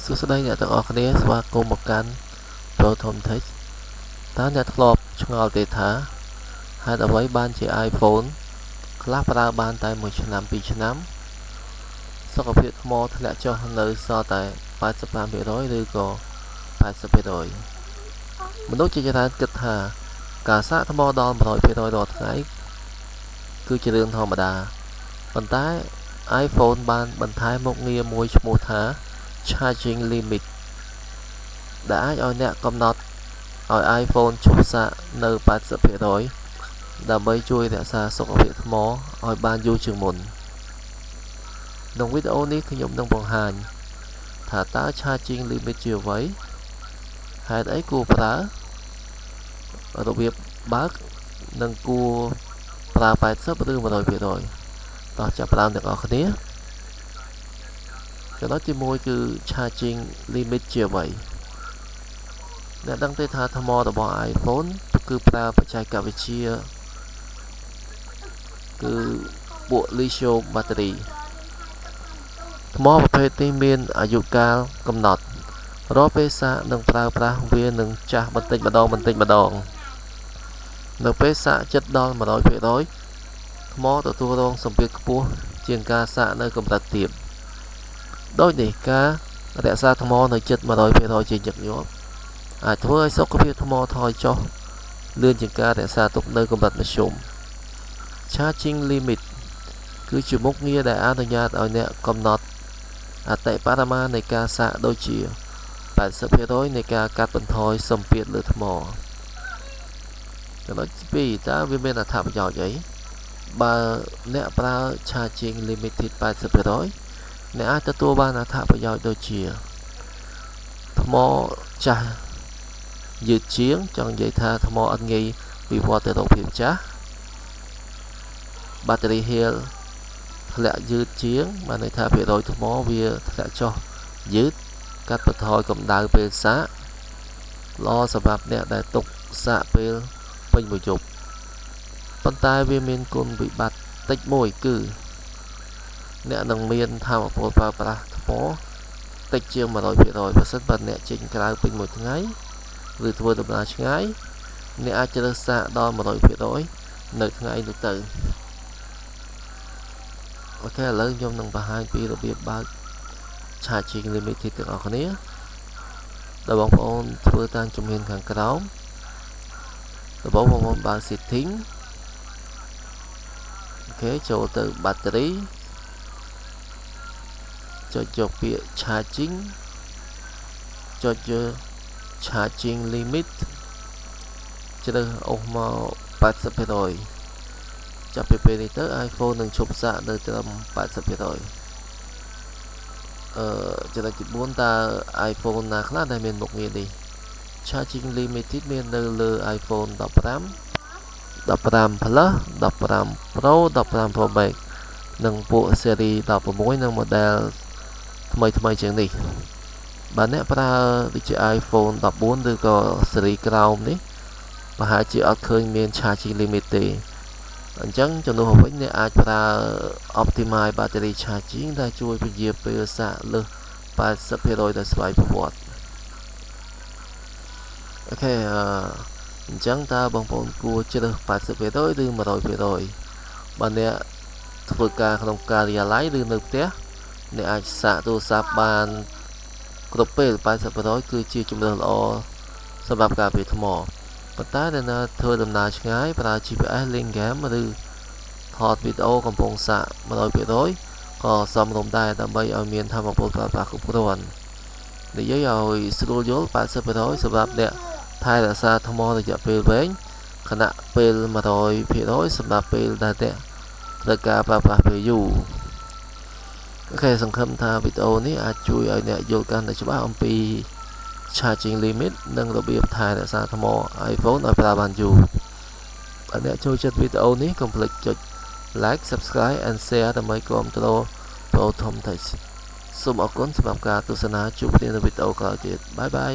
សួស្តីអ្នកទាំងអស់គ្នាស្វាគមន៍មកកាន់ Proton Tech តើអ្នកធ្លាប់ឆ្ងល់ទេថាហេតុអ្វីបានជា iPhone ខ្លះប្រើបានតែ1ឆ្នាំ2ឆ្នាំសុខភាពថ្មធ្លាក់ចុះនៅសល់តែ 85% ឬក៏ 80% មនុស្សជាច្រើនគិតថាការសាកថ្មដល់ 100% រាល់ថ្ងៃគឺជារឿងធម្មតាប៉ុន្តែ iPhone បានបន្ថែមមុខងារមួយឈ្មោះថា Charging Limit ដែលអាចឲ្យអ្នកកំណត់ឲ្យ iPhone ឈប់សាកនៅ 80% ដើម្បីជួយរក្សាសុខភាពថ្មឲ្យបានយូរជាងមុនក្នុងវីដេអូនេះខ្ញុំនឹងបង្ហាញថាតើ Charging Limit ជាអ្វីហេតុអីគួរប្រើរបៀបបើកនិងគួរប្រើ 80 ឬ 100% តោះចាប់ផ្ដើមទាំងអស់គ្នាចំណុចទី1គឺ Charging Limit ជាអ្វីអ្នកដឹងទេថាថ្មរបស់ iPhone គឺប្រើបច្ចេកវិទ្យាគឺពួក Lithium battery ថ្មប្រភេទនេះមានអាយុកាលកំណត់រាល់ពេលសាកនិងប្រើប្រាស់វានឹងចាស់បន្តិចម្ដងនៅពេលសាកចិត្តដល់ 100% ថ្មទទួលរងសម្ពាធខ្ពស់ជាងការសាកនៅកម្រិតទាបដូចនេះការរក្សាថ្មនៅជិត 100% ជាញឹកញាប់អាចធ្វើឲ្យសុខភាពថ្មថយចុះលឿនជាងការរក្សាទុកនៅកម្រិតមធ្យម Charging Limit គឺជាមុខងារដែលអនុញ្ញាតឲ្យអ្នកកំណត់អតិបរមានៃការសាកដូចជា 80% នៃការកាត់បន្ថយសម្ពាធលើថ្មចំណុចទី2តើវាមានអត្ថប្រយោជន៍អីបើអ្នកប្រើ Charging Limited 80% អ្នកអាចទទួលបានអត្ថប្រយោជន៍ដូចជាថ្មចាស់យឺតជាងចង់និយាយថាថ្មអត់ងាយវិវត្តទៅរកភាពចាស់ Battery Health ធ្លាក់យឺតជាងបានន័យថាភាគរយថ្មវាធ្លាក់ចុះយឺតកាត់បន្ថយកម្ដៅពេលសាកល្អសម្រាប់អ្នកដែលទុកសាកពេលពេញមួយយប់ប៉ុន្តែវាមានគុណវិបត្តិតិចមួយគឺអ្នកនឹងមានថាមពលប្រើប្រាស់ថ្មតិចជាង 100% បើសិនបើអ្នកចេញក្រៅពេញមួយថ្ងៃឬធ្វើដំណើរឆ្ងាយអ្នកអាចជ្រើសសាកដល់ 100% នៅថ្ងៃនោះទៅអូខេឥឡូវខ្ញុំនឹងបង្ហាញពីរបៀបបើក Charging Limited ទាំងអស់គ្នាដល់បងប្អូនធ្វើតាមជំហានខាងក្រោមដំបូងបងប្អូនបើក Setting អូខេចូលទៅ Battery ចុចយកពាក្យ Charging ចុចយក Charging Limit ជ្រើសអូសមក 80% ចាប់ពីពេលនេះទៅ iPhone នឹងឈប់សាកនៅត្រឹម 80% ចំណុចទី4តើ iPhone ណាខ្លះដែលមានមុខងារនេះ Charging Limited មាននៅលើ iPhone 15 15 Plus 15 Pro 15 Pro Max និងពួក Series 16 និង model ថ្មីជាងនេះបើអ្នកប្រើដូចជា iPhone 14 ឬក៏ Series ក្រោមនេះប្រហែលជាអត់ឃើញមាន Charging Limit ទេអញ្ចឹងជំនួសមកវិញអ្នកអាចប្រើ Optimize Battery Charging ដែលជួយពន្យាពេលសាកលើស 80% ដោយស្វ័យប្រវត្តិអូខេអញ្ចឹងតើបងប្អូនគួរជ្រើស 80% ឬ 100% បើអ្នកធ្វើការក្នុងការិយាល័យឬនៅផ្ទះអ្នកអាចសាកទូរស័ព្ទបានគ្រប់ពេល 80% គឺជាជម្រើសល្អសម្រាប់ការពារថ្មប៉ុន្តែនៅណាធ្វើដំណើរឆ្ងាយប្រើ GPS លេងហ្គេមឬថតវីដេអូកំពុងសាក 100% ក៏សមរម្យដែរដើម្បីឲ្យមានថាមពលប្រើប្រាស់គ្រប់គ្រាន់និយាយឲ្យស្រួលយល់ 80% សម្រាប់អ្នកថែរក្សាថ្មរយៈពេលវែងខណៈពេល 100% សម្រាប់ពេលដែលអ្នកត្រូវការប្រើប្រាស់ពេលយូរអូខេសង្ឃឹមថាវីដេអូនេះអាចជួយឲ្យអ្នកយល់កាន់តែច្បាស់អំពី Charging Limit និងរបៀបថែរក្សាថ្ម iPhone ឲ្យប្រើបានយូរបើអ្នកចូលចិត្តវីដេអូនេះកុំភ្លេចចុច Like Subscribe and Share ដើម្បីគាំទ្រ Proton Tech សូមអរគុណសម្រាប់ការទស្សនាជួបគ្នានៅវីដេអូក្រោយទៀតបាយបាយ